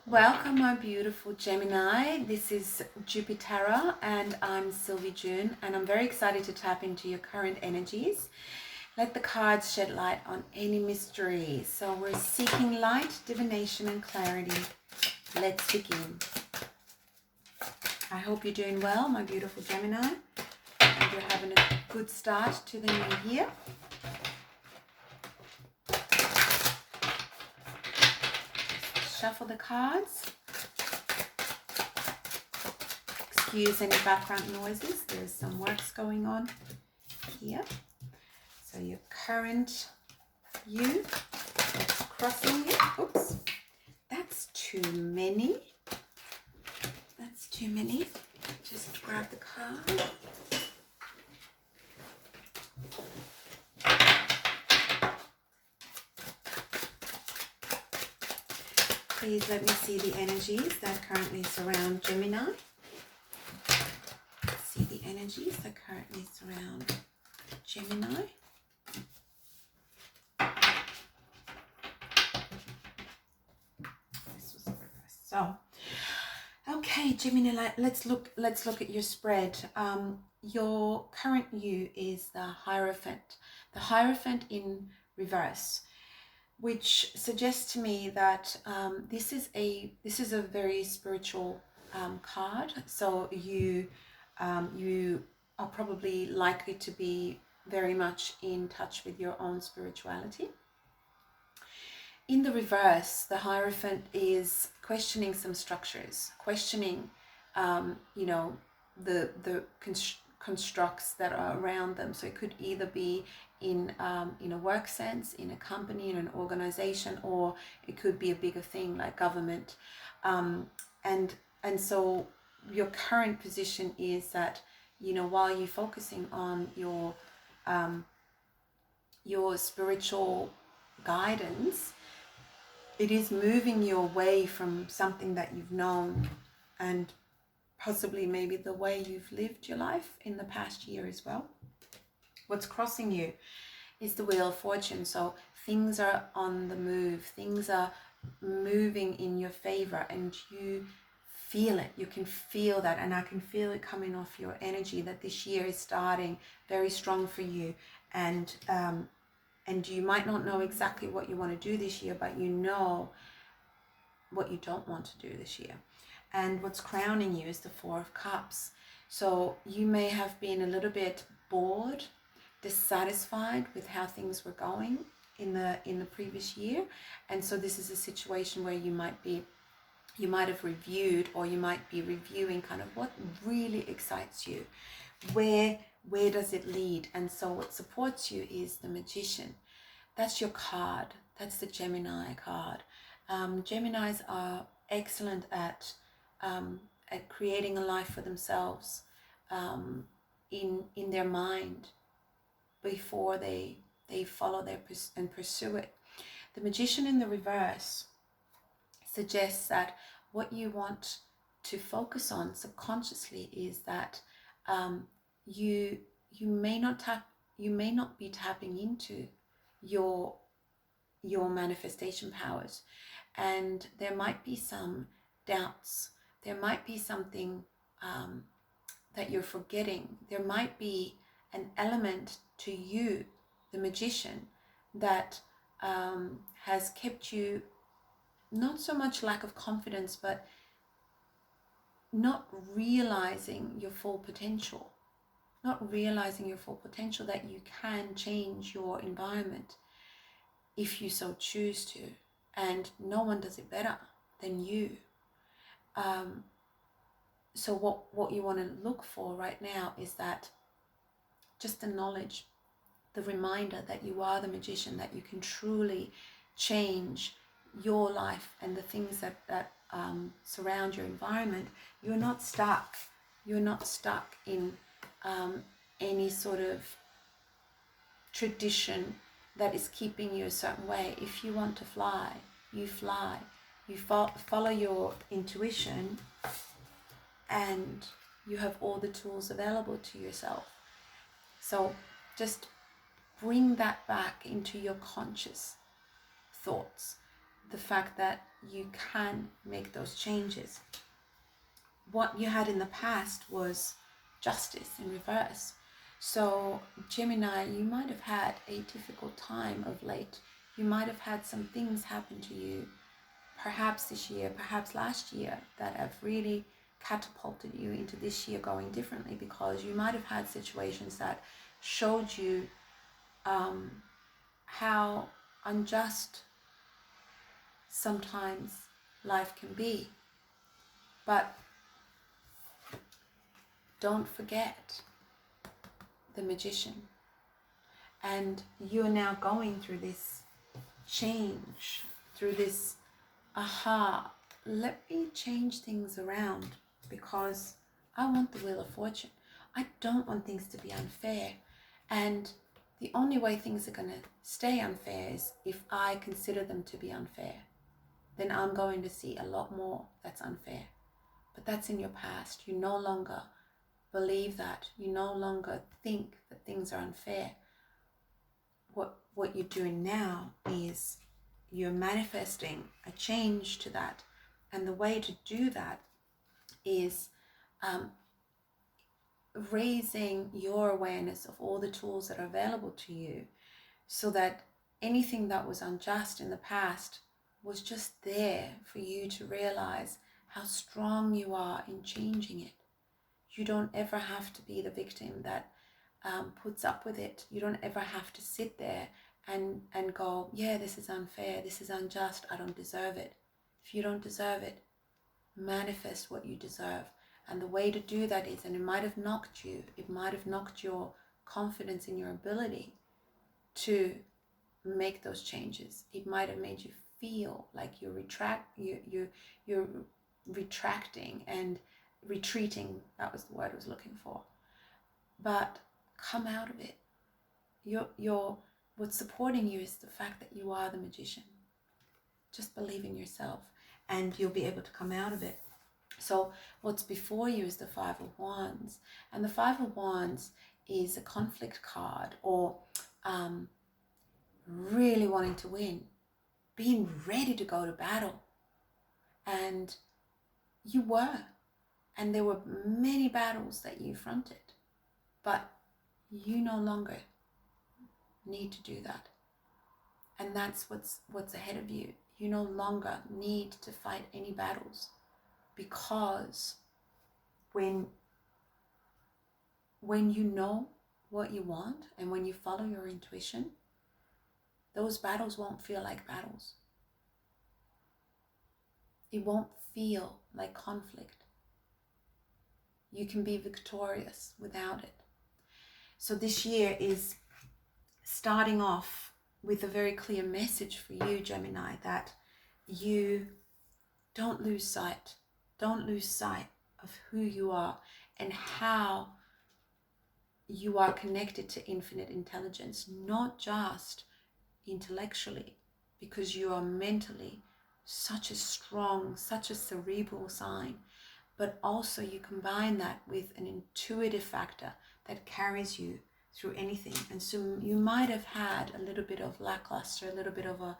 Welcome, my beautiful Gemini. This is Jupiter, and I'm Sylvie June, and I'm very excited to tap into your current energies. Let the cards shed light on any mystery. So we're seeking light, divination, and clarity. Let's begin. I hope you're doing well, my beautiful Gemini, and you're having a good start to the new year. Shuffle the cards. Excuse any background noises. There's some works going on here. So your current you, that's crossing you. Oops, that's too many. That's too many. Just grab the card. Please let me see the energies that currently surround Gemini. See the energies that currently surround Gemini. This was the reverse. So, okay, Gemini, let's look at your spread. Your current you is the Hierophant. The Hierophant in reverse, which suggests to me that this is a very spiritual card. So you are probably likely to be very much in touch with your own spirituality. In the reverse, the Hierophant is questioning some structures, questioning the constructs that are around them. So it could either be in a work sense, in a company, in an organization, or it could be a bigger thing like government. And so your current position is that, while you're focusing on your spiritual guidance, it is moving you away from something that you've known, and possibly maybe the way you've lived your life in the past year as well. What's crossing you is the Wheel of Fortune. So things are on the move, things are moving in your favor, and you feel it. You can feel that, and I can feel it coming off your energy that this year is starting very strong for you. And you might not know exactly what you want to do this year, but you know what you don't want to do this year. And what's crowning you is the Four of Cups. So you may have been a little bit bored, dissatisfied with how things were going in the previous year. And so this is a situation where you might have reviewed, or you might be reviewing kind of what really excites you. Where does it lead? And so what supports you is the Magician. That's your card. That's the Gemini card. Geminis are excellent at creating a life for themselves in their mind before they follow and pursue it. The Magician in the reverse suggests that what you want to focus on subconsciously is that you may not be tapping into your manifestation powers, and there might be some doubts. There might be something that you're forgetting. There might be an element to you, the Magician, that has kept you, not so much lack of confidence, but not realizing your full potential. Not realizing your full potential, that you can change your environment if you so choose to. And no one does it better than you. So what you want to look for right now is that, just the knowledge, the reminder that you are the Magician, that you can truly change your life and the things that surround your environment. You're not stuck. You're not stuck in any sort of tradition that is keeping you a certain way. If you want to fly, you fly. You follow your intuition, and you have all the tools available to yourself. So just bring that back into your conscious thoughts. The fact that you can make those changes. What you had in the past was justice in reverse. So Gemini, you might have had a difficult time of late. You might have had some things happen to you, perhaps this year, perhaps last year, that have really catapulted you into this year going differently, because you might have had situations that showed you how unjust sometimes life can be. But don't forget the magician. And you are now going through this change, through this aha, let me change things around, because I want the Wheel of Fortune. I don't want things to be unfair. And the only way things are going to stay unfair is if I consider them to be unfair. Then I'm going to see a lot more that's unfair. But that's in your past. You no longer believe that. You no longer think that things are unfair. What you're doing now is you're manifesting a change to that. And the way to do that is raising your awareness of all the tools that are available to you, so that anything that was unjust in the past was just there for you to realize how strong you are in changing it. You don't ever have to be the victim that puts up with it. You don't ever have to sit there and go, yeah, this is unfair, this is unjust, I don't deserve it. If you don't deserve it, manifest what you deserve. And the way to do that is, and it might have knocked you, it might have knocked your confidence in your ability to make those changes. It might have made you feel like you're retracting and retreating. That was the word I was looking for. But come out of it. What's supporting you is the fact that you are the magician. Just believe in yourself and you'll be able to come out of it. So what's before you is the Five of Wands. And the Five of Wands is a conflict card, or really wanting to win, being ready to go to battle. And you were. And there were many battles that you fronted. But you no longer need to do that. And that's what's ahead of you. You no longer need to fight any battles, because when you know what you want and when you follow your intuition, those battles won't feel like battles. It won't feel like conflict. You can be victorious without it. So this year is starting off with a very clear message for you, Gemini, that you don't lose sight of who you are and how you are connected to infinite intelligence, not just intellectually, because you are mentally such a strong, such a cerebral sign, but also you combine that with an intuitive factor that carries you through anything. And so you might have had a little bit of lackluster, a little bit of a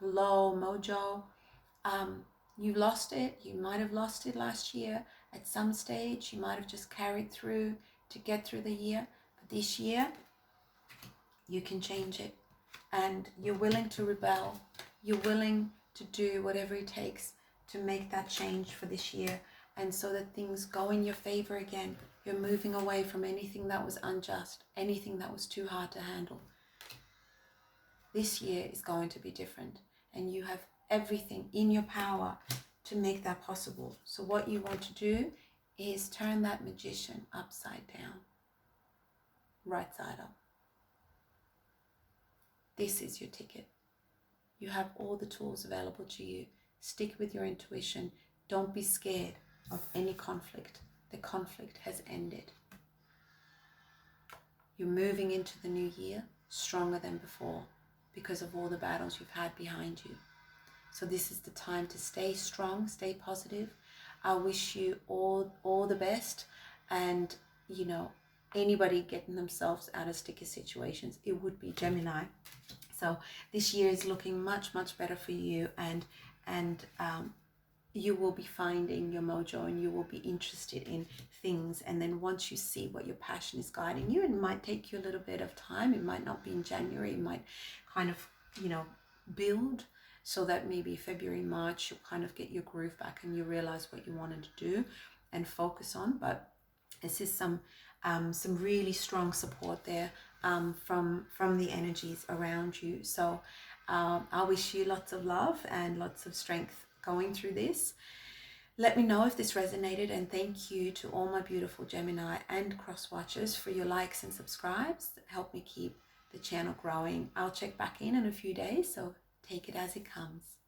low mojo. You lost it. You might have lost it last year at some stage. You might have just carried through to get through the year. But this year, you can change it. And you're willing to rebel. You're willing to do whatever it takes to make that change for this year. And so that things go in your favor again. You're moving away from anything that was unjust, anything that was too hard to handle. This year is going to be different. And you have everything in your power to make that possible. So what you want to do is turn that magician upside down, right side up. This is your ticket. You have all the tools available to you. Stick with your intuition. Don't be scared of any conflict. The conflict has ended. You're moving into the new year stronger than before because of all the battles you've had behind you. So this is the time to stay strong, stay positive. I wish you all the best. And, you know, anybody getting themselves out of sticky situations, it would be Gemini. So this year is looking much, much better for you. And and you will be finding your mojo, and you will be interested in things. And then once you see what your passion is guiding you, it might take you a little bit of time. It might not be in January. It might kind of, build, so that maybe February, March, you'll kind of get your groove back and you realize what you wanted to do and focus on. But this is some really strong support there from the energies around you. So I wish you lots of love and lots of strength going through this. Let me know if this resonated, and thank you to all my beautiful Gemini and cross watchers for your likes and subscribes that help me keep the channel growing. I'll check back in a few days, so take it as it comes.